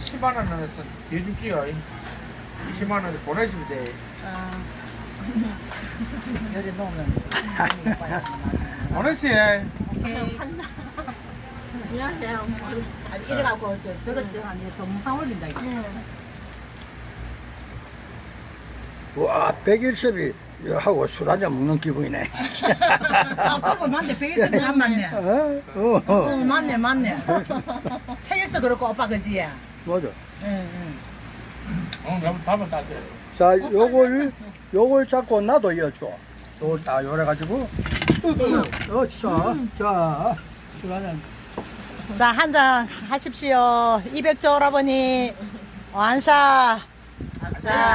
10만 원은 대줄게요. 20만 원 보내주면 돼. 열에 놓으면 보내세요. 안녕하세요. 아니 이래갖고 저것 저 아니 동영상 올린다 이거. 와, 백일섭이 하고 술 한잔 먹는 기분이네. 아 그거 맞네. 백일섭이 안 맞네. 어 맞네. 체격도 그렇고 오빠 그지? 맞아. 응. 너무 밥을 따뜻해. 자, 요걸 잡고 나도 이어줘. 요걸 딱 요래가지고. 자, 술 한잔. 자, 한 잔 하십시오. 200조 오라버니 완사. 자.